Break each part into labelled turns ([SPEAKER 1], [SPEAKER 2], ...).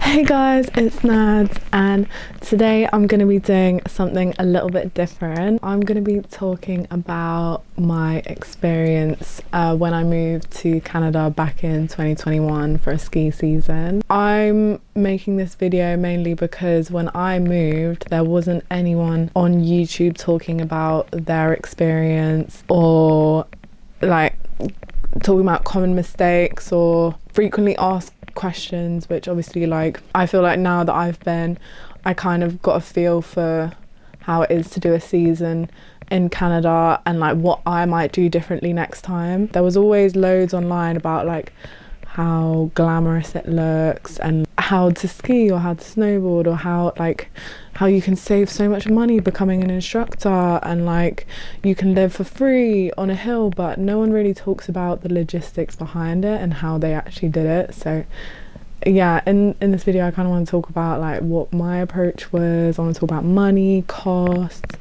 [SPEAKER 1] Hey guys, it's Nad, and today I'm going to be doing something a little bit different. I'm going to be talking about my experience when I moved to Canada back in 2021 for a ski season. I'm making this video mainly because when I moved there wasn't anyone on YouTube talking about their experience or like talking about common mistakes or frequently asked questions, which obviously like I feel like now that I kind of got a feel for how it is to do a season in Canada and like what I might do differently next time. There was always loads online about like how glamorous it looks and how to ski or how to snowboard or how you can save so much money becoming an instructor and like you can live for free on a hill, but no one really talks about the logistics behind it and how they actually did it. So yeah, in this video I kind of want to talk about like what my approach was. I want to talk about money, costs,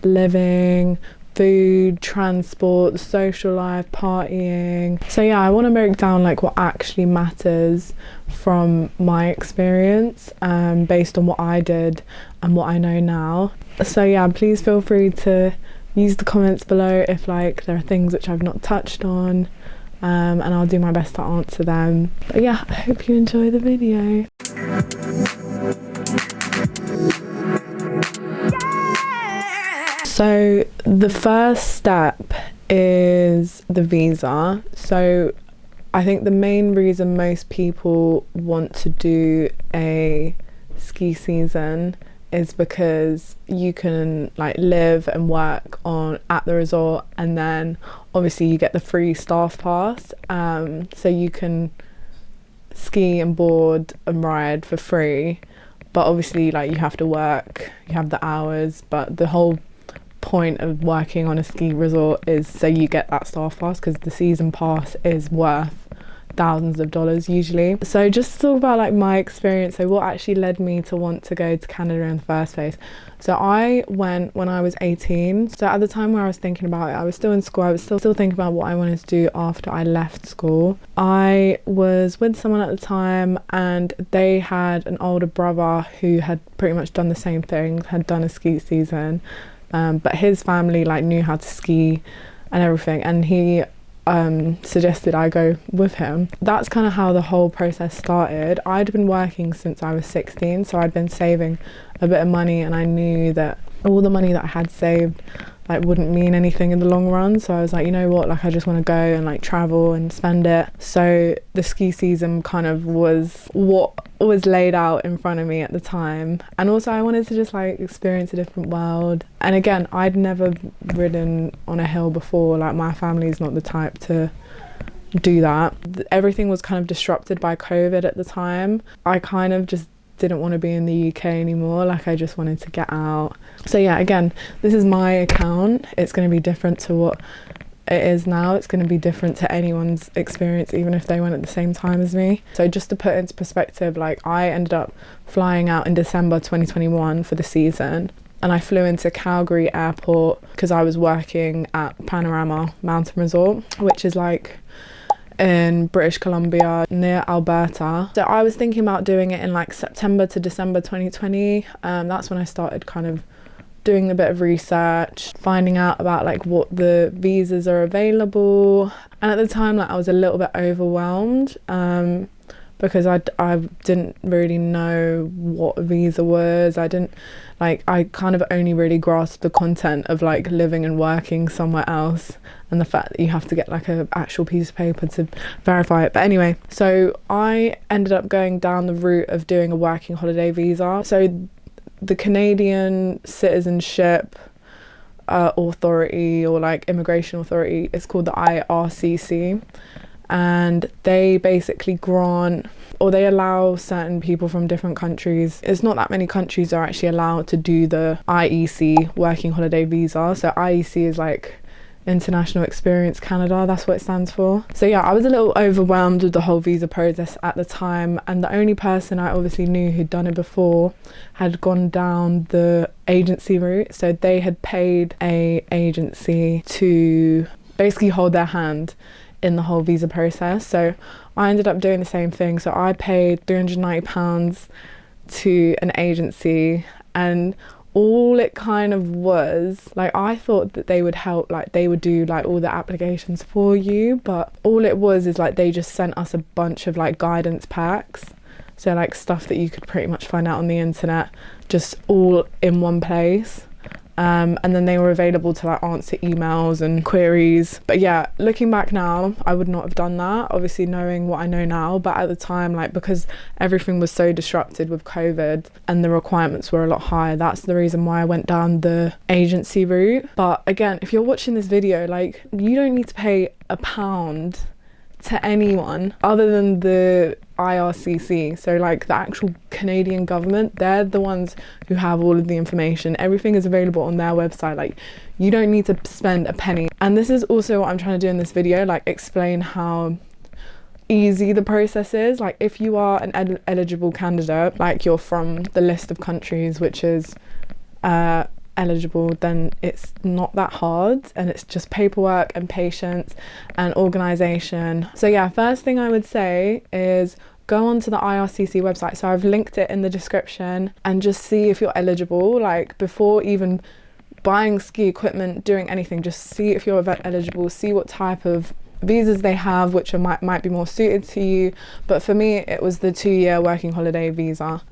[SPEAKER 1] living, food, transport, social life, partying. So yeah, I want to break down like what actually matters from my experience based on what I did and what I know now. So yeah, please feel free to use the comments below if like there are things which I've not touched on, and I'll do my best to answer them. But yeah, I hope you enjoy the video. So the first step is the visa. So I think the main reason most people want to do a ski season is because you can like live and work at the resort, and then obviously you get the free staff pass, so you can ski and board and ride for free, but obviously like you have to work, you have the hours, but the whole point of working on a ski resort is so you get that staff pass, because the season pass is worth thousands of dollars usually. So just to talk about like my experience, so what actually led me to want to go to Canada in the first place. So I went when I was 18. So at the time where I was thinking about it, I was still in school. I was still thinking about what I wanted to do after I left school. I was with someone at the time and they had an older brother who had pretty much done the same thing, had done a ski season, but his family like knew how to ski and everything, and he suggested I go with him. That's kind of how the whole process started. I'd been working since I was 16, so I'd been saving a bit of money, and I knew that all the money that I had saved like wouldn't mean anything in the long run. So I was like, you know what, like I just want to go and like travel and spend it. So the ski season kind of was what was laid out in front of me at the time, and also I wanted to just like experience a different world. And again, I'd never ridden on a hill before. Like my family's not the type to do that. Everything was kind of disrupted by COVID at the time. I kind of just didn't want to be in the UK anymore. Like I just wanted to get out. So yeah, again, this is my account. It's going to be different to what it is now. It's going to be different to anyone's experience, even if they went at the same time as me. So just to put into perspective, like I ended up flying out in December 2021 for the season, and I flew into Calgary airport because I was working at Panorama mountain resort, which is like in British Columbia near Alberta. So I was thinking about doing it in like September to December 2020. That's when I started kind of doing a bit of research, finding out about like what the visas are available. And at the time like I was a little bit overwhelmed because I didn't really know what a visa was. I kind of only really grasped the content of like living and working somewhere else, and the fact that you have to get like an actual piece of paper to verify it. But anyway, so I ended up going down the route of doing a working holiday visa. So the Canadian Citizenship Authority, or like Immigration Authority, it's called the IRCC, and they basically grant, or they allow certain people from different countries. It's not that many countries are actually allowed to do the IEC, working holiday visa. So IEC is like International Experience Canada, that's what it stands for. So yeah, I was a little overwhelmed with the whole visa process at the time, and the only person I obviously knew who'd done it before had gone down the agency route. So they had paid a agency to basically hold their hand in the whole visa process. So I ended up doing the same thing. So I paid £390 to an agency, and all it kind of was, like, I thought that they would help, like they would do like all the applications for you, but all it was is like they just sent us a bunch of like guidance packs, so like stuff that you could pretty much find out on the internet, just all in one place. And then they were available to like answer emails and queries. But yeah, looking back now, I would not have done that, obviously knowing what I know now. But at the time, like, because everything was so disrupted with COVID and the requirements were a lot higher, that's the reason why I went down the agency route. But again, if you're watching this video, like, you don't need to pay £1 to anyone other than the IRCC. So like the actual Canadian government, they're the ones who have all of the information. Everything is available on their website. Like, you don't need to spend a penny. And this is also what I'm trying to do in this video, like explain how easy the process is. Like, if you are an eligible candidate, like you're from the list of countries which is eligible, then it's not that hard, and it's just paperwork and patience and organisation. So yeah, first thing I would say is go onto the IRCC website. So I've linked it in the description, and just see if you're eligible. Like, before even buying ski equipment, doing anything, just see if you're eligible, see what type of visas they have, which might be more suited to you. But for me, it was the 2-year working holiday visa.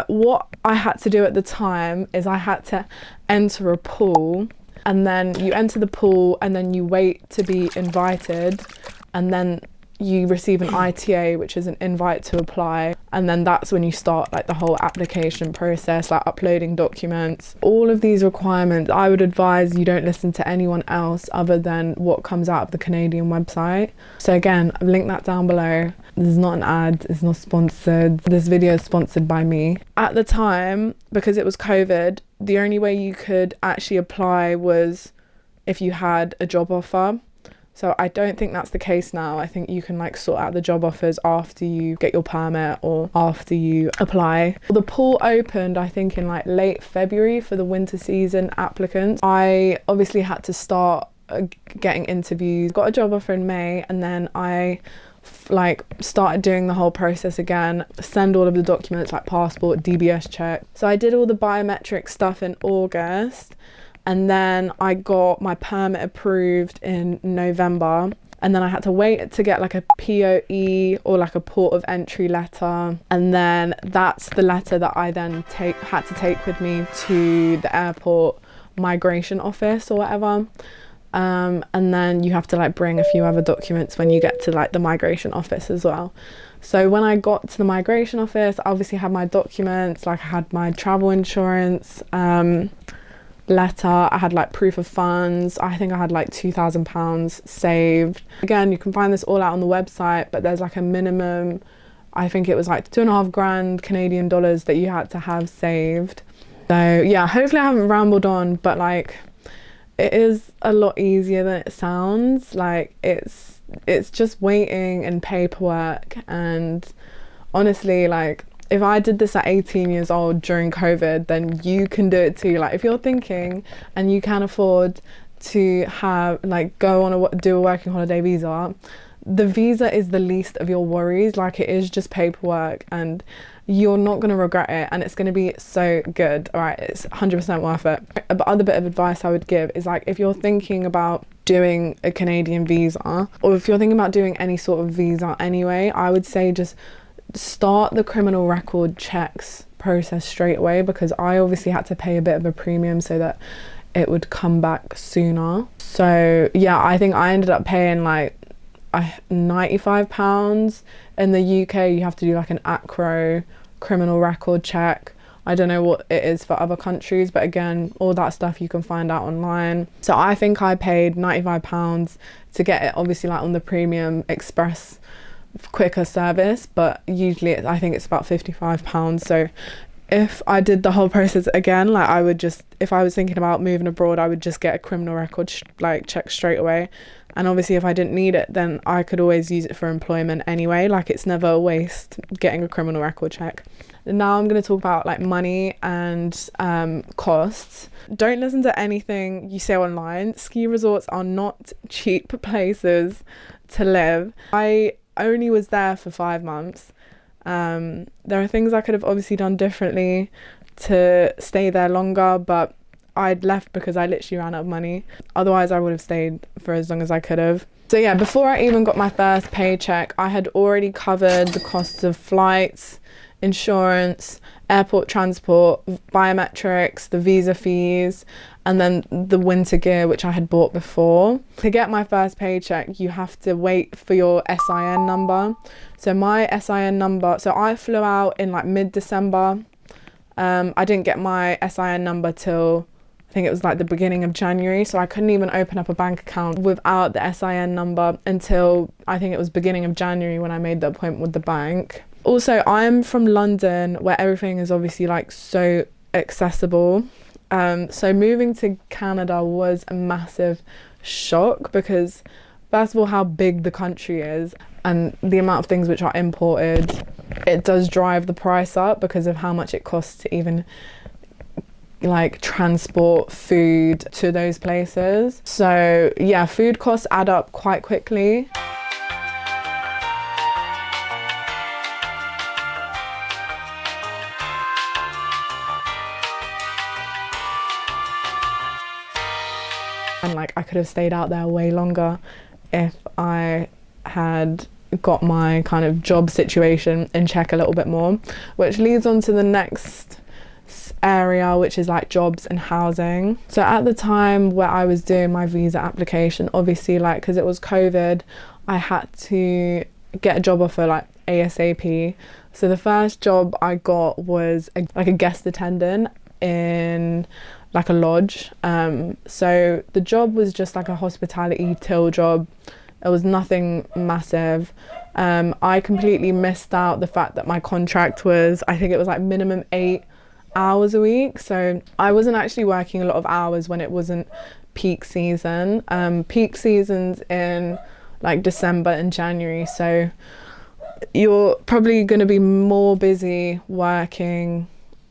[SPEAKER 1] What I had to do at the time is I had to enter a pool, and then you enter the pool and then you wait to be invited, and then you receive an ITA, which is an invite to apply, and then that's when you start like the whole application process, like uploading documents. All of these requirements, I would advise you don't listen to anyone else other than what comes out of the Canadian website. So again, I've linked that down below. This is not an ad, it's not sponsored. This video is sponsored by me. At the time, because it was COVID, the only way you could actually apply was if you had a job offer. So I don't think that's the case now. I think you can like sort out the job offers after you get your permit or after you apply. The pool opened, I think, in like late February for the winter season applicants. I obviously had to start getting interviews, got a job offer in May, and then I like started doing the whole process again, send all of the documents like passport, DBS check. So I did all the biometric stuff in August, and then I got my permit approved in November, and then I had to wait to get like a POE or like a port of entry letter, and then that's the letter that I then had to take with me to the airport migration office or whatever. And then you have to like bring a few other documents when you get to like the migration office as well. So when I got to the migration office, I obviously had my documents, like I had my travel insurance letter, I had like proof of funds. I think I had like £2,000 saved. Again, you can find this all out on the website, but there's like a minimum, I think it was like 2.5 grand Canadian dollars that you had to have saved. So yeah, hopefully I haven't rambled on, but like, it is a lot easier than it sounds. Like, it's just waiting and paperwork. And honestly, like, if I did this at 18 years old during COVID, then you can do it too. Like, if you're thinking and you can afford to have like go on do a working holiday visa, the visa is the least of your worries. Like, it is just paperwork, and you're not going to regret it, and it's going to be so good. All right, it's 100% worth it. But other bit of advice I would give is, like, if you're thinking about doing a Canadian visa, or if you're thinking about doing any sort of visa anyway, I would say just start the criminal record checks process straight away, because I obviously had to pay a bit of a premium so that it would come back sooner. So yeah, I think I ended up paying like £95. In the UK you have to do like an ACRO criminal record check. I don't know what it is for other countries, but again, all that stuff you can find out online. So I think I paid £95 to get it, obviously like on the premium express quicker service, but usually I think it's about £55. So if I did the whole process again, like I would just, if I was thinking about moving abroad, I would just get a criminal record like check straight away, And obviously if I didn't need it, then I could always use it for employment anyway. Like, it's never a waste getting a criminal record check. And now I'm going to talk about like money and costs. Don't listen to anything you say online. Ski resorts are not cheap places to live. I only was there for 5 months. There are things I could have obviously done differently to stay there longer, but I'd left because I literally ran out of money. Otherwise I would have stayed for as long as I could have. So yeah, before I even got my first paycheck, I had already covered the costs of flights, insurance, airport transport, biometrics, the visa fees, and then the winter gear which I had bought before. To get my first paycheck, you have to wait for your SIN number. So my SIN number, so I flew out in like mid-December. I didn't get my SIN number till I think it was like the beginning of January, so I couldn't even open up a bank account without the SIN number until I think it was beginning of January when I made the appointment with the bank. Also, I'm from London, where everything is obviously like so accessible. So moving to Canada was a massive shock because, first of all, how big the country is and the amount of things which are imported, it does drive the price up because of how much it costs to even like transport food to those places. So yeah, food costs add up quite quickly. And like I could have stayed out there way longer if I had got my kind of job situation in check a little bit more, which leads on to the next area, which is like jobs and housing. So at the time where I was doing my visa application, obviously like because it was COVID, I had to get a job offer like ASAP. So the first job I got was like a guest attendant in like a lodge. So the job was just like a hospitality till job. It was nothing massive. I completely missed out the fact that my contract was, I think it was like minimum 8 hours a week. So I wasn't actually working a lot of hours when it wasn't peak season. Peak season's in like December and January. So you're probably going to be more busy working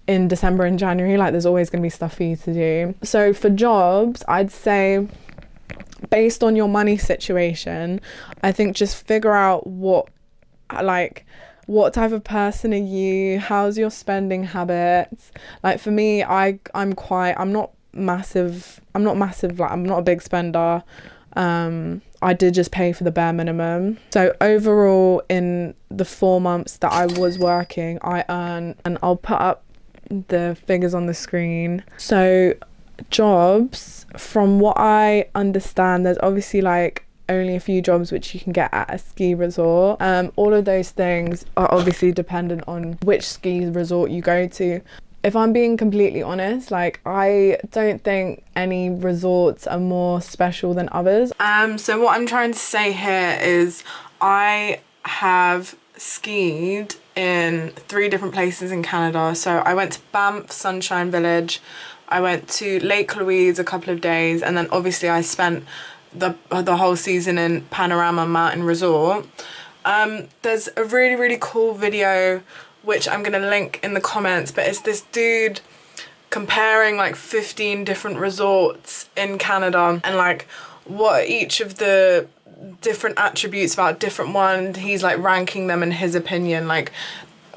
[SPEAKER 1] in December and January. Like there's always going to be stuff for you to do. So for jobs, I'd say based on your money situation, I think just figure out what type of person are you, how's your spending habits. Like for me, I'm not massive, like I'm not a big spender. I did just pay for the bare minimum. So overall in the 4 months that I was working, I earned, and I'll put up the figures on the screen. So jobs, from what I understand, there's obviously like only a few jobs which you can get at a ski resort. All of those things are obviously dependent on which ski resort you go to. If I'm being completely honest, like I don't think any resorts are more special than others. So what I'm trying to say here is I have skied in 3 different places in Canada. So I went to Banff, Sunshine Village, I went to Lake Louise a couple of days, and then obviously I spent the whole season in Panorama Mountain Resort. There's a really cool video which I'm gonna link in the comments, but it's this dude comparing like 15 different resorts in Canada and like what each of the different attributes about different ones, he's like ranking them in his opinion. Like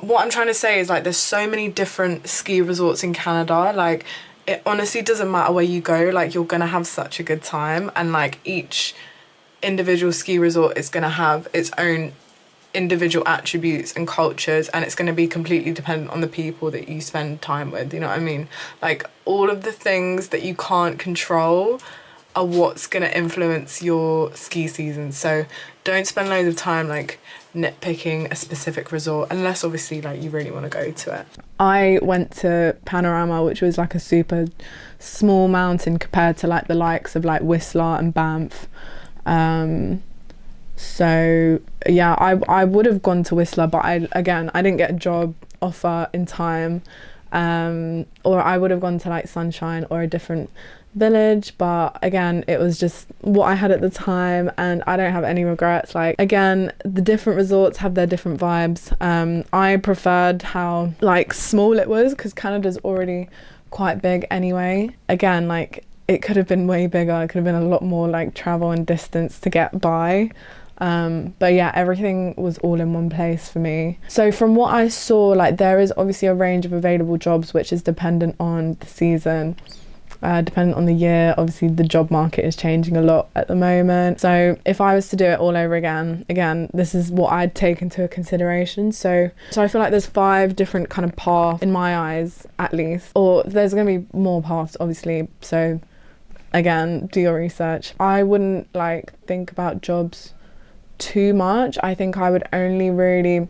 [SPEAKER 1] what I'm trying to say is like there's so many different ski resorts in Canada, like it honestly doesn't matter where you go, like you're gonna have such a good time, and like each individual ski resort is gonna have its own individual attributes and cultures, and it's going to be completely dependent on the people that you spend time with, you know what I mean? Like all of the things that you can't control are what's going to influence your ski season. So don't spend loads of time like nitpicking a specific resort unless obviously like you really want to go to it. I went to Panorama, which was like a super small mountain compared to like the likes of like Whistler and Banff. So yeah, I would have gone to Whistler, but I didn't get a job offer in time, or I would have gone to like Sunshine or a different village, but again, it was just what I had at the time, and I don't have any regrets. Like, again, the different resorts have their different vibes. I preferred how like small it was, because Canada's already quite big anyway. Again, like, it could have been way bigger. It could have been a lot more like travel and distance to get by. But yeah, everything was all in one place for me. So from what I saw, like, there is obviously a range of available jobs which is dependent on the season, dependent on the year. Obviously the job market is changing a lot at the moment. So if I was to do it all over again, this is what I'd take into consideration. So I feel like there's 5 different kind of paths in my eyes, at least, or there's going to be more paths obviously. So again, do your research. I wouldn't like think about jobs too much. I think I would only really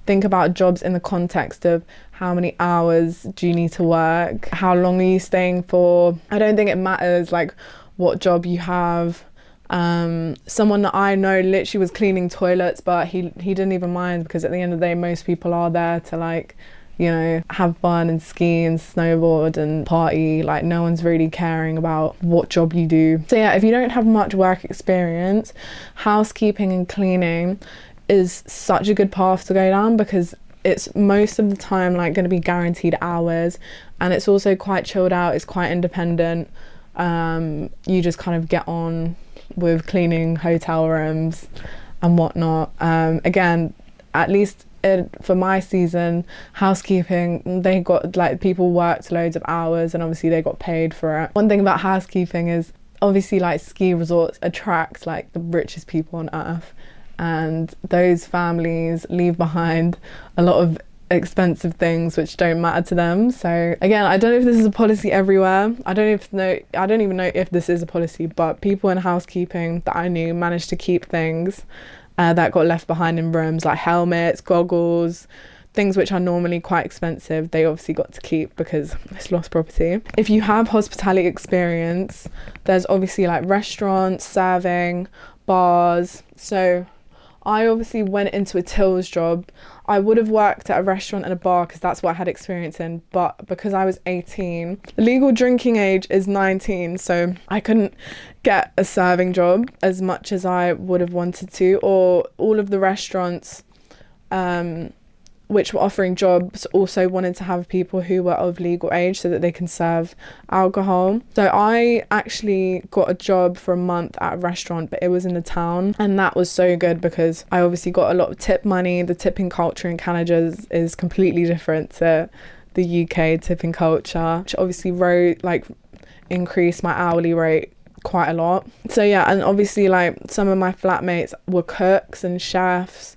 [SPEAKER 1] think about jobs in the context of how many hours do you need to work, how long are you staying for. I don't think it matters like what job you have. Someone that I know literally was cleaning toilets, but he didn't even mind, because at the end of the day most people are there to like, you know, have fun and ski and snowboard and party. Like, no one's really caring about what job you do. So yeah, if you don't have much work experience, housekeeping and cleaning is such a good path to go down, because it's most of the time like going to be guaranteed hours, and it's also quite chilled out. It's quite independent. You just kind of get on with cleaning hotel rooms and whatnot. Again, at least for my season, housekeeping, they got like, people worked loads of hours and obviously they got paid for it. One thing about housekeeping is obviously like ski resorts attract like the richest people on earth, and those families leave behind a lot of expensive things which don't matter to them. So again, I don't know if this is a policy everywhere. I don't even know if this is a policy, but people in housekeeping that I knew managed to keep things that got left behind in rooms, like helmets, goggles, things which are normally quite expensive. They obviously got to keep because it's lost property. If you have hospitality experience, there's obviously like restaurants, serving, bars. So I obviously went into a tills job. I would have worked at a restaurant and a bar because that's what I had experience in, but because I was 18, the legal drinking age is 19, so I couldn't get a serving job as much as I would have wanted to, or all of the restaurants which were offering jobs also wanted to have people who were of legal age so that they can serve alcohol. So I actually got a job for a month at a restaurant, but it was in the town, and that was so good because I obviously got a lot of tip money. The tipping culture in Canada is completely different to the UK tipping culture, which obviously increased my hourly rate quite a lot. So yeah, and obviously like some of my flatmates were cooks and chefs.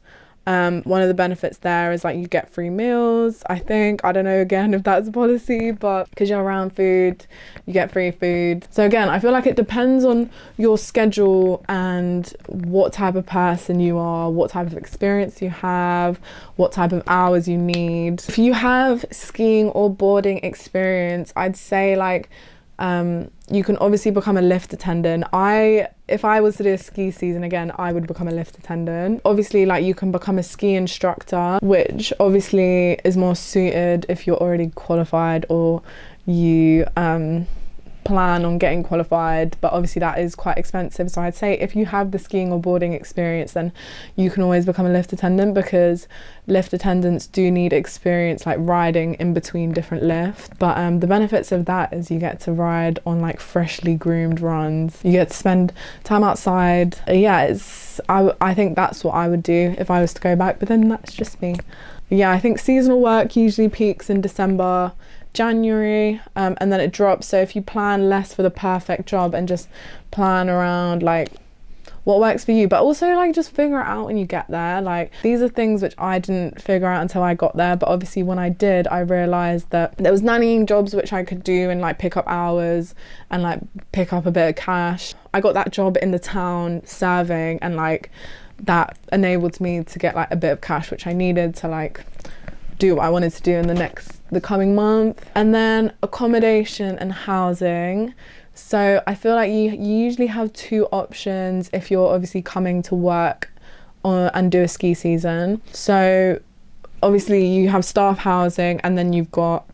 [SPEAKER 1] One of the benefits there is like you get free meals, I think. I don't know again if that's a policy, but because you're around food, you get free food. So again, I feel like it depends on your schedule and what type of person you are, what type of experience you have, what type of hours you need. If you have skiing or boarding experience, I'd say like you can obviously become a lift attendant. If I was to do a ski season again, I would become a lift attendant. Obviously, like you can become a ski instructor, which obviously is more suited if you're already qualified or you plan on getting qualified, but obviously that is quite expensive. So I'd say if you have the skiing or boarding experience, then you can always become a lift attendant, because lift attendants do need experience like riding in between different lifts. But the benefits of that is you get to ride on like freshly groomed runs, you get to spend time outside. I think that's what I would do if I was to go back, but then that's just me. Yeah, I think seasonal work usually peaks in December, January, and then it drops. So if you plan less for the perfect job and just plan around like what works for you, but also like just figure it out when you get there. Like these are things which I didn't figure out until I got there, but obviously when I did, I realized that there was nannying jobs which I could do and like pick up hours and like pick up a bit of cash. I got that job in the town serving, and like that enabled me to get like a bit of cash which I needed to like do what I wanted to do in the coming month. And then accommodation and housing. So I feel like you usually have 2 options if you're obviously coming to work and do a ski season. So obviously you have staff housing and then you've got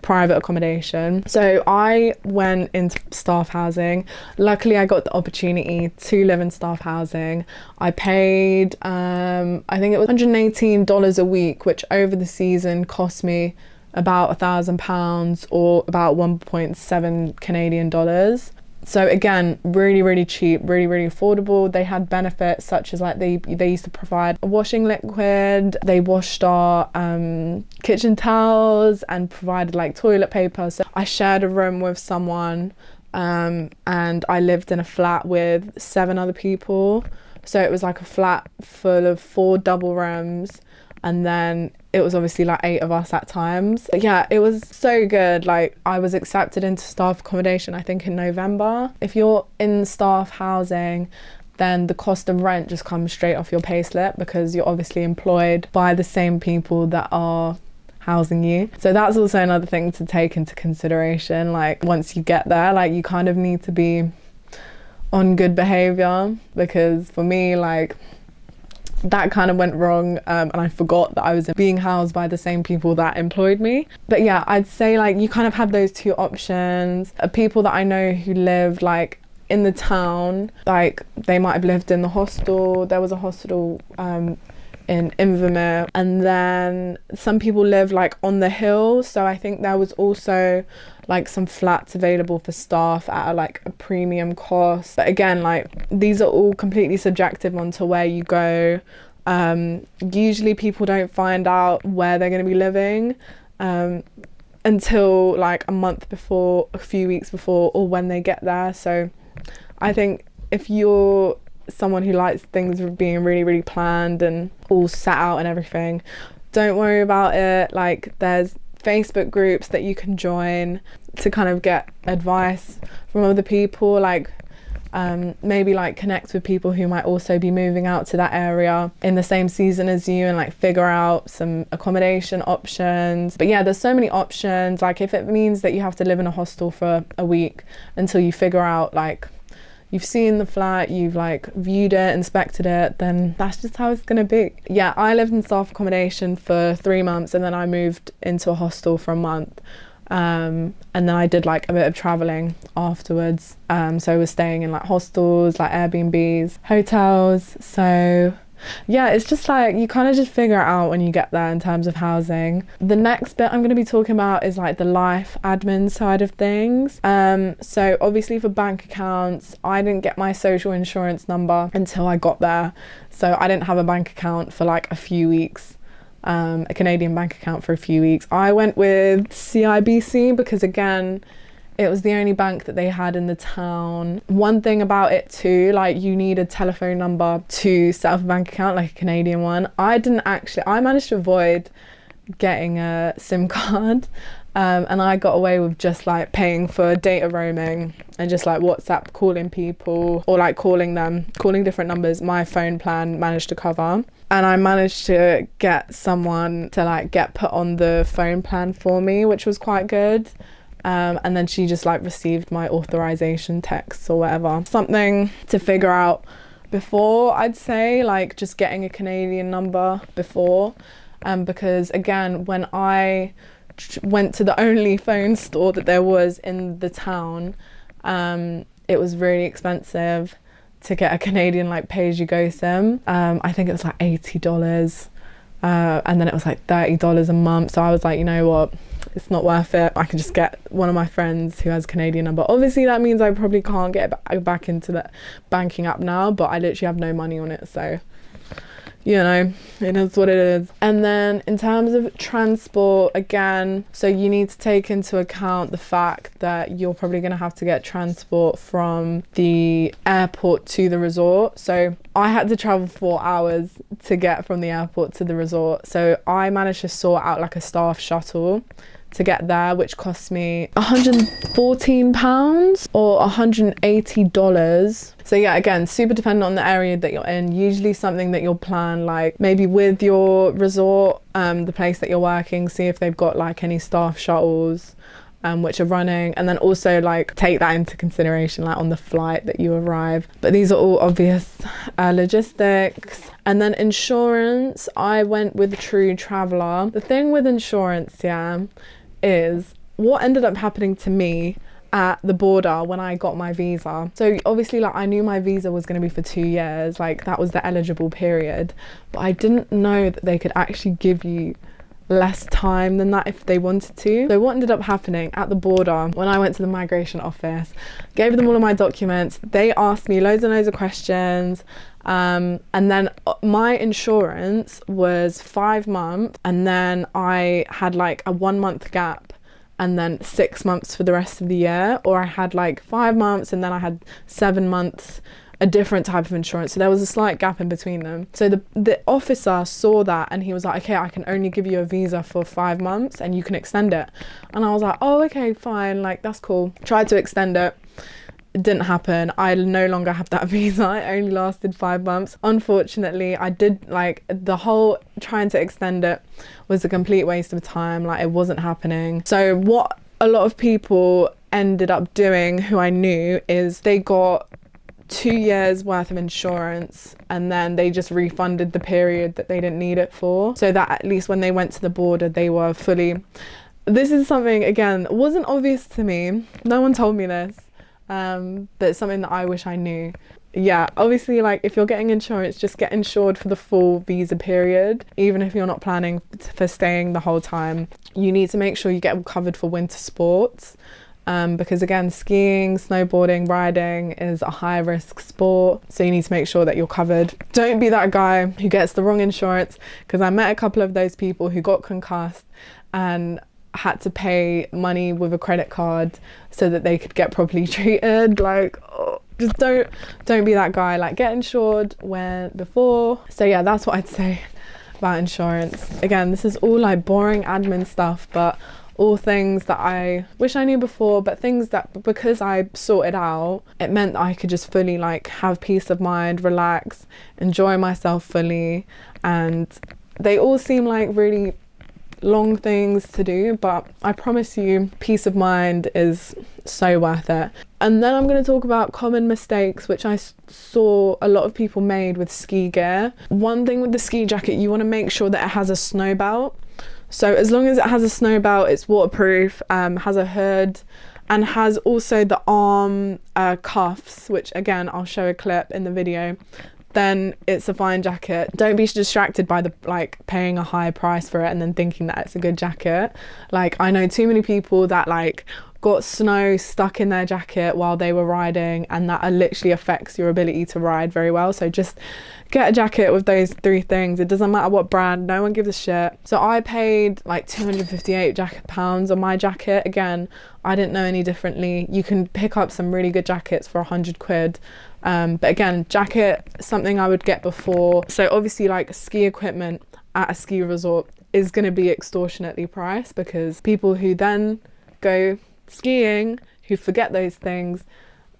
[SPEAKER 1] private accommodation. So I went into staff housing. Luckily I got the opportunity to live in staff housing. I paid I think it was $118 a week, which over the season cost me about £1,000 or about 1.7 Canadian dollars. So again, really cheap, really affordable. They had benefits such as like they used to provide a washing liquid, they washed our kitchen towels and provided like toilet paper. So I shared a room with someone and I lived in a flat with 7 other people. So it was like a flat full of 4 double rooms, and then it was obviously like 8 of us at times. But yeah, it was so good. Like I was accepted into staff accommodation, I think in November. If you're in staff housing, then the cost of rent just comes straight off your payslip because you're obviously employed by the same people that are housing you. So that's also another thing to take into consideration. Like once you get there, like you kind of need to be on good behavior, because for me, like that kind of went wrong and I forgot that I was being housed by the same people that employed me. But yeah, I'd say like you kind of have those 2 options. People that I know who live like in the town, like they might have lived in the hostel. There was a hostel in Invermere, and then some people live like on the hill. So I think there was also like some flats available for staff at like a premium cost. But again, like these are all completely subjective onto where you go. Usually people don't find out where they're going to be living until like a month before, a few weeks before, or when they get there. So I think if you're someone who likes things being really planned and all set out and everything, don't worry about it. Like there's Facebook groups that you can join to kind of get advice from other people, like maybe like connect with people who might also be moving out to that area in the same season as you, and like figure out some accommodation options. But yeah, there's so many options. Like if it means that you have to live in a hostel for a week until you figure out, like you've seen the flat, you've like viewed it, inspected it, then that's just how it's gonna be. Yeah, I lived in staff accommodation for 3 months and then I moved into a hostel for a month. And then I did like a bit of traveling afterwards. So I was staying in like hostels, like Airbnbs, hotels. So yeah, it's just like you kind of just figure it out when you get there in terms of housing. The next bit I'm going to be talking about is like the life admin side of things. So obviously for bank accounts, I didn't get my social insurance number until I got there. So I didn't have a bank account for like a few weeks. A Canadian bank account for a few weeks. I went with CIBC because again, it was the only bank that they had in the town. One thing about it too, like you need a telephone number to set up a bank account, like a Canadian one. I managed to avoid getting a SIM card. And I got away with just like paying for data roaming and just like WhatsApp calling people or like calling different numbers. My phone plan managed to cover. And I managed to get someone to like get put on the phone plan for me, which was quite good. And then she just like received my authorization texts or whatever. Something to figure out before, I'd say, like just getting a Canadian number before. Because again, when I went to the only phone store that there was in the town, it was really expensive to get a Canadian like pay-as-you-go SIM. I think it was like $80 and then it was like $30 a month. So I was like, you know what, it's not worth it. I can just get one of my friends who has a Canadian number. Obviously that means I probably can't get back into the banking app now, but I literally have no money on it, so you know, it is what it is. And then in terms of transport, again, so you need to take into account the fact that you're probably going to have to get transport from the airport to the resort. So I had to travel 4 hours to get from the airport to the resort. So I managed to sort out like a staff shuttle to get there, which cost me £114 or $180. So yeah, again, super dependent on the area that you're in. Usually something that you'll plan like maybe with your resort, the place that you're working, see if they've got like any staff shuttles. which are running, and then also like take that into consideration like on the flight that you arrive. But these are all obvious logistics. And then insurance, I went with True Traveller. The thing with insurance, yeah, is what ended up happening to me at the border when I got my visa. So obviously like I knew my visa was going to be for 2 years, like that was the eligible period, but I didn't know that they could actually give you less time than that if they wanted to. So what ended up happening at the border when I went to the migration office, gave them all of my documents, they asked me loads and loads of questions, and then my insurance was 5 months, and then I had like a 1 month gap and then 6 months for the rest of the year, or I had like 5 months and then I had 7 months a different type of insurance. So there was a slight gap in between them. So the officer saw that and he was like, okay, I can only give you a visa for 5 months and you can extend it. And I was like, oh, okay, fine, like that's cool. Tried to extend it. It didn't happen. I no longer have that visa. It only lasted 5 months. Unfortunately, I did like the whole trying to extend it was a complete waste of time. Like it wasn't happening. So what a lot of people ended up doing who I knew is they got 2 years worth of insurance and then they just refunded the period that they didn't need it for, so that at least when they went to the border they were fully. This is something, again, wasn't obvious to me. No one told me this. But it's something that I wish I knew. Yeah, obviously like if you're getting insurance, just get insured for the full visa period, even if you're not planning for staying the whole time. You need to make sure you get covered for winter sports, because again, skiing, snowboarding, riding is a high risk sport, so you need to make sure that you're covered. Don't be that guy who gets the wrong insurance, because I met a couple of those people who got concussed and had to pay money with a credit card so that they could get properly treated. Like, oh, just don't be that guy. Like, get insured before. So yeah, that's what I'd say about insurance. Again, this is all like boring admin stuff, but all things that I wish I knew before, but things that because I sorted out, it meant that I could just fully like have peace of mind, relax, enjoy myself fully. And they all seem like really long things to do, but I promise you peace of mind is so worth it. And then I'm going to talk about common mistakes which I saw a lot of people made with ski gear. One thing with the ski jacket, you want to make sure that it has a snow belt. So as long as it has a snow belt, it's waterproof, has a hood, and has also the arm cuffs, which again I'll show a clip in the video, then it's a fine jacket. Don't be distracted by the like paying a high price for it and then thinking that it's a good jacket. Like I know too many people that like got snow stuck in their jacket while they were riding, and that literally affects your ability to ride very well. So just get a jacket with those 3 things. It doesn't matter what brand, no one gives a shit. So I paid like 258 pounds on my jacket. Again, I didn't know any differently. You can pick up some really good jackets for 100 quid. But again, jacket, something I would get before. So obviously like ski equipment at a ski resort is going to be extortionately priced, because people who then go skiing who forget those things,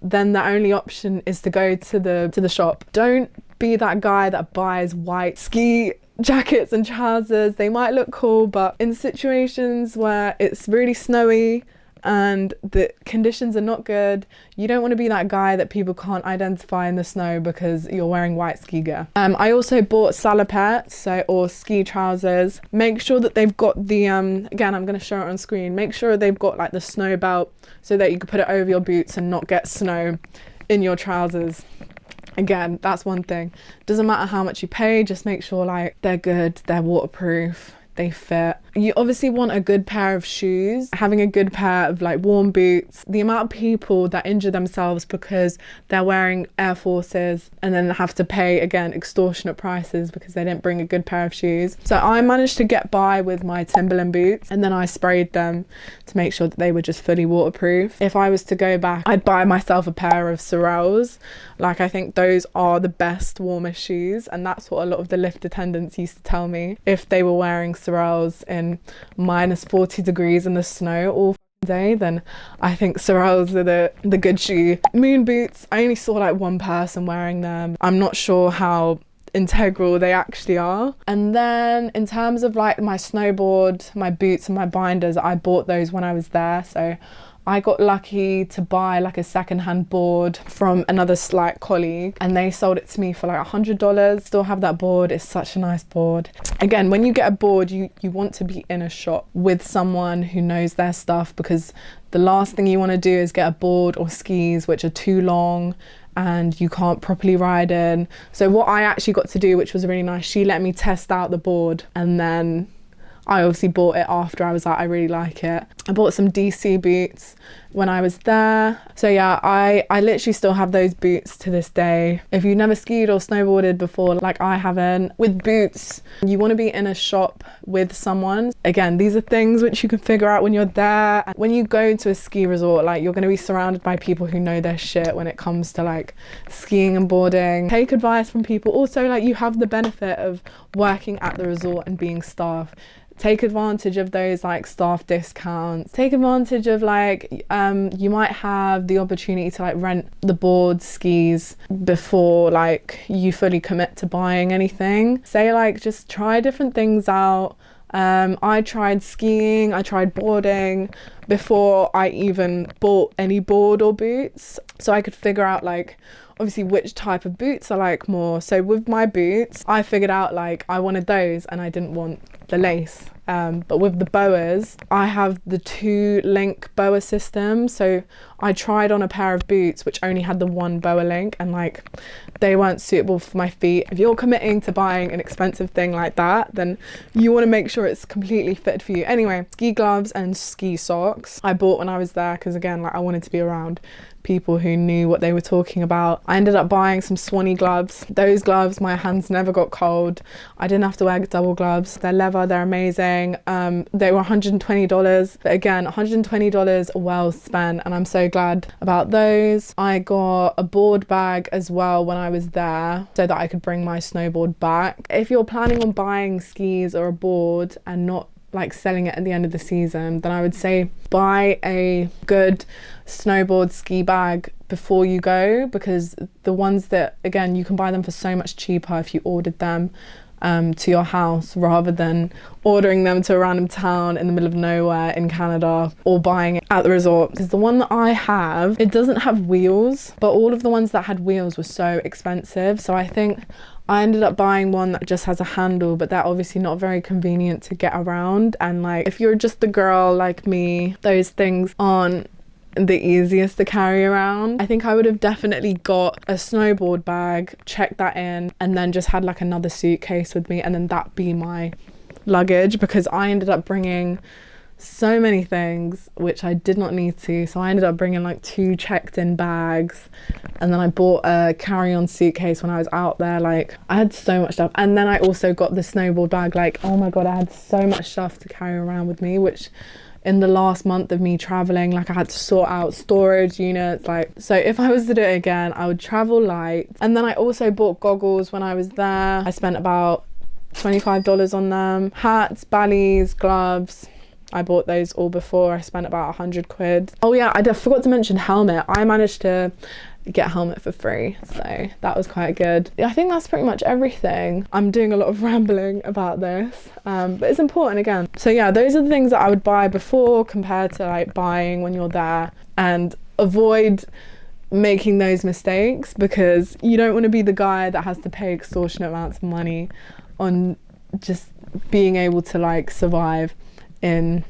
[SPEAKER 1] then the only option is to go to the shop. Don't be that guy that buys white ski jackets and trousers. They might look cool, but in situations where it's really snowy and the conditions are not good, you don't want to be that guy that people can't identify in the snow because you're wearing white ski gear. I also bought salopettes, or ski trousers. Make sure that they've got the again, I'm going to show it on screen. Make sure they've got like the snow belt so that you can put it over your boots and not get snow in your trousers. Again, that's one thing. Doesn't matter how much you pay, just make sure like they're good, they're waterproof, they fit. You obviously want a good pair of shoes, having a good pair of like warm boots. The amount of people that injure themselves because they're wearing Air Forces and then have to pay, again, extortionate prices because they didn't bring a good pair of shoes. So I managed to get by with my Timberland boots, and then I sprayed them to make sure that they were just fully waterproof. If I was to go back, I'd buy myself a pair of Sorels. Like, I think those are the best, warmest shoes, and that's what a lot of the lift attendants used to tell me. If they were wearing Sorels in minus 40 degrees in the snow all day, then I think Sorels are the good shoe. Moon boots, I only saw like one person wearing them. I'm not sure how integral they actually are. And then in terms of like my snowboard, my boots and my binders, I bought those when I was there. So I got lucky to buy like a secondhand board from another like colleague, and they sold it to me for like $100. Still have that board. It's such a nice board. Again, when you get a board, you want to be in a shop with someone who knows their stuff, because the last thing you want to do is get a board or skis which are too long and you can't properly ride in. So what I actually got to do, which was really nice, she let me test out the board, and then I obviously bought it after I was like, I really like it. I bought some DC boots when I was there. So yeah, I literally still have those boots to this day. If you've never skied or snowboarded before, like I haven't, with boots, you want to be in a shop with someone. Again, these are things which you can figure out when you're there. When you go to a ski resort, like you're going to be surrounded by people who know their shit when it comes to like skiing and boarding. Take advice from people. Also, like you have the benefit of working at the resort and being staff. Take advantage of those like staff discounts. Take advantage of like you might have the opportunity to like rent the boards, skis before like you fully commit to buying anything. Say like just try different things out. I tried skiing, I tried boarding before I even bought any board or boots, so I could figure out like obviously which type of boots I like more. So with my boots, I figured out like I wanted those and I didn't want the lace. But with the boas, I have the 2-link boa system. So I tried on a pair of boots which only had the 1 boa link, and like they weren't suitable for my feet. If you're committing to buying an expensive thing like that, then you want to make sure it's completely fitted for you. Anyway, ski gloves and ski socks I bought when I was there, because again, like I wanted to be around people who knew what they were talking about. I ended up buying some Swanee gloves. Those gloves, my hands never got cold. I didn't have to wear double gloves. They're leather, they're amazing. They were $120, but again, $120 well spent, and I'm so glad about those. I got a board bag as well when I was there, so that I could bring my snowboard back. If you're planning on buying skis or a board and not like selling it at the end of the season, then I would say buy a good snowboard ski bag before you go, because the ones that, again, you can buy them for so much cheaper if you ordered them to your house rather than ordering them to a random town in the middle of nowhere in Canada or buying it at the resort. Because the one that I have, it doesn't have wheels, but all of the ones that had wheels were so expensive, so I think I ended up buying one that just has a handle, but they're obviously not very convenient to get around. And like if you're just a girl like me, those things aren't the easiest to carry around. I think I would have definitely got a snowboard bag, checked that in, and then just had like another suitcase with me, and then that be my luggage, because I ended up bringing so many things which I did not need to. So I ended up bringing like 2 checked in bags, and then I bought a carry-on suitcase when I was out there. Like I had so much stuff, and then I also got the snowboard bag. Like, oh my god, I had so much stuff to carry around with me, which in the last month of me traveling, like I had to sort out storage units. Like, so if I was to do it again, I would travel light. And then I also bought goggles when I was there. I spent about $25 on them. Hats, ballies, gloves, I bought those all before. I spent about 100 quid. Oh yeah, I forgot to mention helmet. I managed to get a helmet for free, so that was quite good. I think that's pretty much everything. I'm doing a lot of rambling about this, but it's important again. So yeah, those are the things that I would buy before compared to like buying when you're there, and avoid making those mistakes, because you don't want to be the guy that has to pay extortionate amounts of money on just being able to like survive in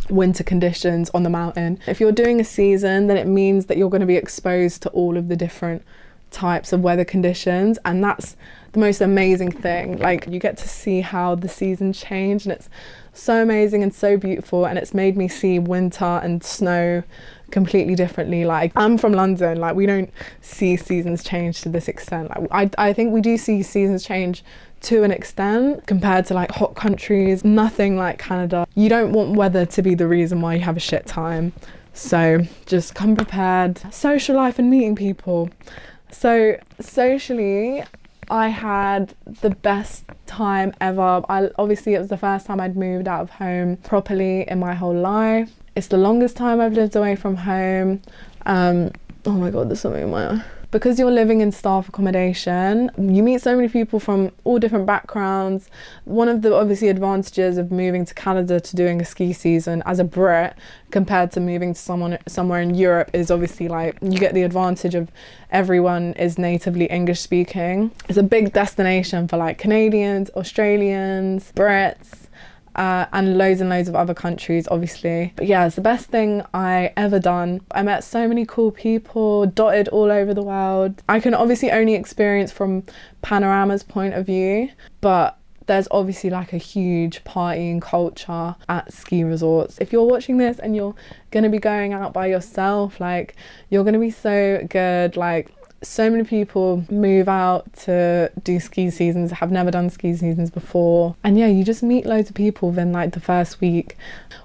[SPEAKER 1] winter conditions on the mountain. If you're doing a season, then it means that you're going to be exposed to all of the different types of weather conditions, and that's the most amazing thing. Like you get to see how the seasons change, and it's so amazing and so beautiful, and it's made me see winter and snow completely differently. Like I'm from London, like we don't see seasons change to this extent. Like I think we do see seasons change to an extent compared to like hot countries, nothing like Canada. You don't want weather to be the reason why you have a shit time, so just come prepared. Social life and meeting people. So socially, I had the best time ever. Obviously it was the first time I'd moved out of home properly in my whole life. It's the longest time I've lived away from home. Oh my god, there's something in my eye. because you're living in staff accommodation, you meet so many people from all different backgrounds. One of the obviously advantages of moving to Canada to doing a ski season as a Brit compared to moving to somewhere in Europe is obviously like you get the advantage of everyone is natively English speaking. It's a big destination for like Canadians, Australians, Brits, and loads of other countries, obviously. But yeah, it's the best thing I ever done. I met so many cool people dotted all over the world. I can obviously only experience from Panorama's point of view, but there's obviously like a huge partying culture at ski resorts. If you're watching this and you're gonna be going out by yourself, like you're gonna be so good. Like so many people move out to do ski seasons, have never done ski seasons before, and yeah, you just meet loads of people within like the first week.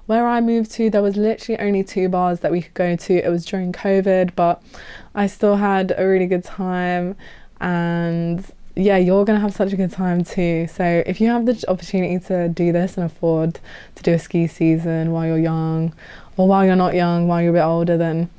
[SPEAKER 1] Where I moved to, there was literally only 2 bars that we could go to. It was during COVID, but I still had a really good time, and yeah, you're gonna have such a good time too. So if you have the opportunity to do this and afford to do a ski season while you're young, or while you're not young, while you're a bit older, then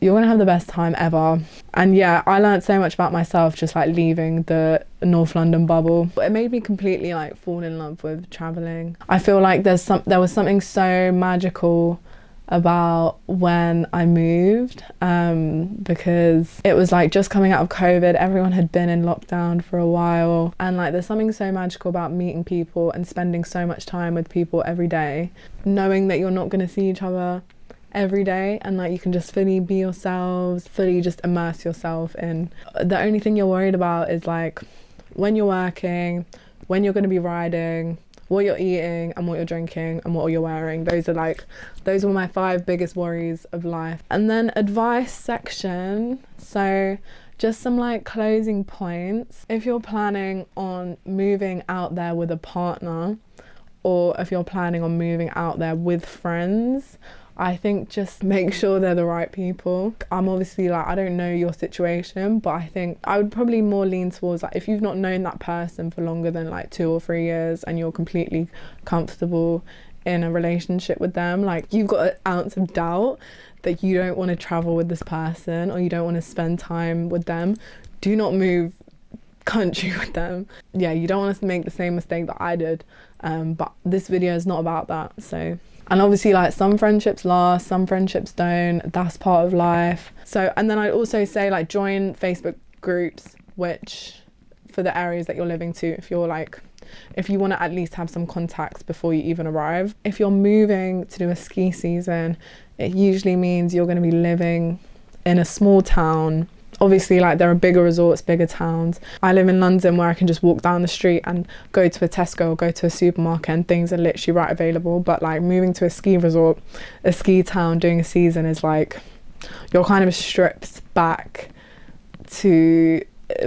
[SPEAKER 1] you're gonna have the best time ever. And yeah, I learned so much about myself just like leaving the North London bubble. It made me completely like fall in love with traveling. I feel like there was something so magical about when I moved, because it was like just coming out of COVID, everyone had been in lockdown for a while, and like there's something so magical about meeting people and spending so much time with people every day, knowing that you're not going to see each other every day, and like you can just fully be yourselves, fully just immerse yourself in. The only thing you're worried about is like when you're working, when you're going to be riding, what you're eating and what you're drinking and what you're wearing. Those were my 5 biggest worries of life. And then advice section, so just some like closing points. If you're planning on moving out there with a partner, or if you're planning on moving out there with friends, I think just make sure they're the right people. I'm obviously like, I don't know your situation, but I think I would probably more lean towards like if you've not known that person for longer than like 2 or 3 years and you're completely comfortable in a relationship with them, like you've got an ounce of doubt that you don't want to travel with this person or you don't want to spend time with them, do not move country with them. Yeah, you don't want to make the same mistake that I did, but this video is not about that. So, and obviously like some friendships last, some friendships don't, that's part of life. So, and then I'd also say like join Facebook groups which for the areas that you're living to, if you want to at least have some contacts before you even arrive. If you're moving to do a ski season, it usually means you're going to be living in a small town. Obviously, like there are bigger resorts, bigger towns. I live in London where I can just walk down the street and go to a Tesco or go to a supermarket and things are literally right available. But like moving to a ski resort, a ski town, doing a season is like you're kind of stripped back to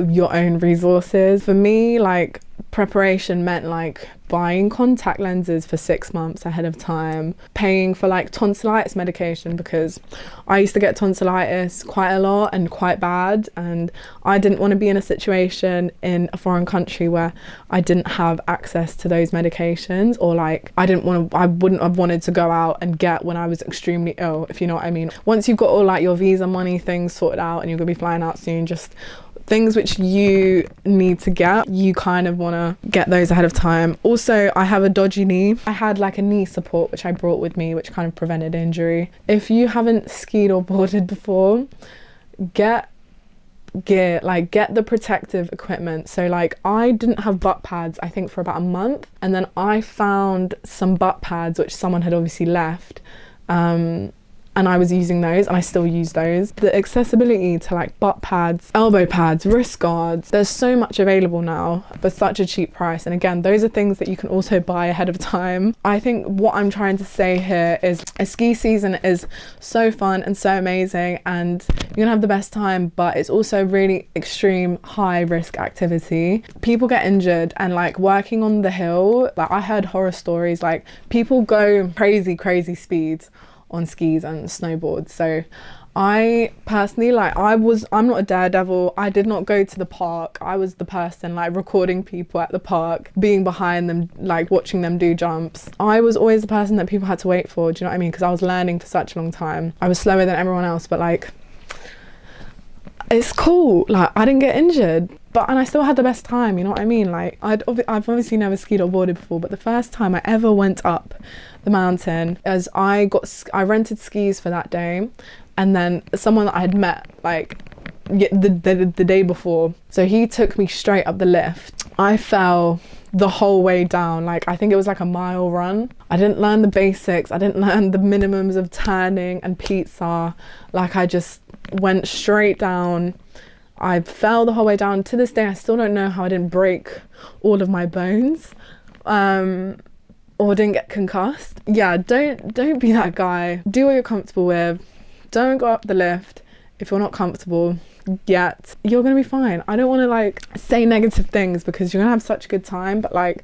[SPEAKER 1] your own resources. For me, like preparation meant like buying contact lenses for 6 months ahead of time, paying for like tonsillitis medication because I used to get tonsillitis quite a lot and quite bad, and I didn't want to be in a situation in a foreign country where I didn't have access to those medications, or like I wouldn't have wanted to go out and get when I was extremely ill, if you know what I mean. Once you've got all like your visa money things sorted out and you're gonna be flying out soon, just things which you need to get, you kind of want to get those ahead of time. Also, I have a dodgy knee. I had like a knee support which I brought with me, which kind of prevented injury. If you haven't skied or boarded before, get gear, like get the protective equipment. So like I didn't have butt pads I think for about a month, and then I found some butt pads which someone had obviously left, and I was using those, and I still use those. The accessibility to like butt pads, elbow pads, wrist guards, there's so much available now for such a cheap price. And again, those are things that you can also buy ahead of time. I think what I'm trying to say here is a ski season is so fun and so amazing, and you're gonna have the best time, but it's also really extreme high risk activity. People get injured, and like working on the hill, like I heard horror stories, like people go crazy speeds on skis and snowboards. So I personally, like I'm not a daredevil. I did not go to the park. I was the person like recording people at the park, being behind them, like watching them do jumps. I was always the person that people had to wait for, do you know what I mean? Because I was learning for such a long time. I was slower than everyone else, but like it's cool. Like, I didn't get injured, and I still had the best time, you know what I mean? Like, I've obviously never skied or boarded before, but the first time I ever went up the mountain, as I rented skis for that day, and then someone that I had met, like, the day before, so he took me straight up the lift. I fell the whole way down. Like, I think it was like a mile run. I didn't learn the basics. I didn't learn the minimums of turning and pizza. Like, I just went straight down. I fell the whole way down. To this day, I still don't know how I didn't break all of my bones, or didn't get concussed. Yeah, don't be that guy. Do what you're comfortable with. Don't go up the lift if you're not comfortable yet. You're gonna be fine. I don't want to like say negative things, because you're gonna have such a good time, but like,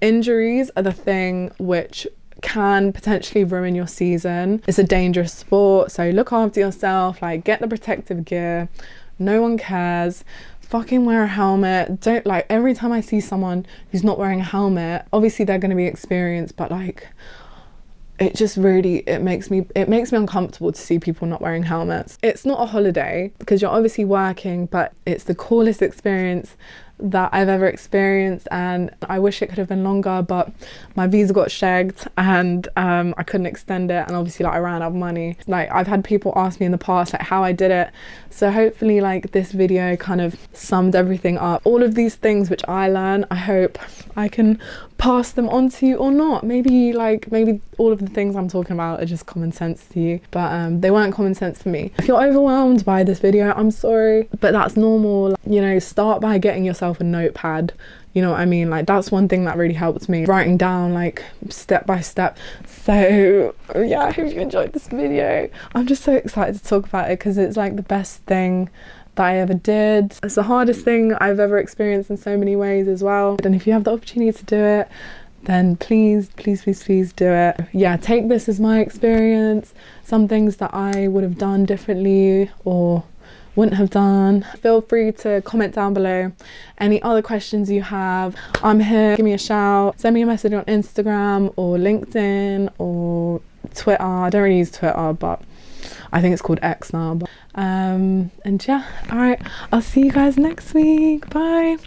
[SPEAKER 1] injuries are the thing which can potentially ruin your season. It's a dangerous sport, so look after yourself. Like, get the protective gear. No one cares. Fucking wear a helmet. Don't, like, every time I see someone who's not wearing a helmet, obviously they're going to be experienced, but like, it just really, it makes me uncomfortable to see people not wearing helmets. It's not a holiday because you're obviously working, but it's the coolest experience that I've ever experienced, and I wish it could have been longer, but my visa got shagged and I couldn't extend it, and obviously like I ran out of money. Like, I've had people ask me in the past like how I did it, so hopefully like this video kind of summed everything up. All of these things which I learned, I hope I can pass them on to you, or not. Maybe all of the things I'm talking about are just common sense to you, but they weren't common sense for me. If you're overwhelmed by this video, I'm sorry, but that's normal. You know, start by getting yourself a notepad. You know what I mean? Like, that's one thing that really helped me, writing down like step by step. So yeah, I hope you enjoyed this video. I'm just so excited to talk about it because it's like the best thing that I ever did. It's the hardest thing I've ever experienced in so many ways as well, and if you have the opportunity to do it, then please do it. Yeah, take this as my experience. Some things that I would have done differently or wouldn't have done. Feel free to comment down below any other questions you have. I'm here. Give me a shout. Send me a message on Instagram or LinkedIn or Twitter. I don't really use Twitter, but I think it's called X now. But, and yeah, all right, I'll see you guys next week. Bye.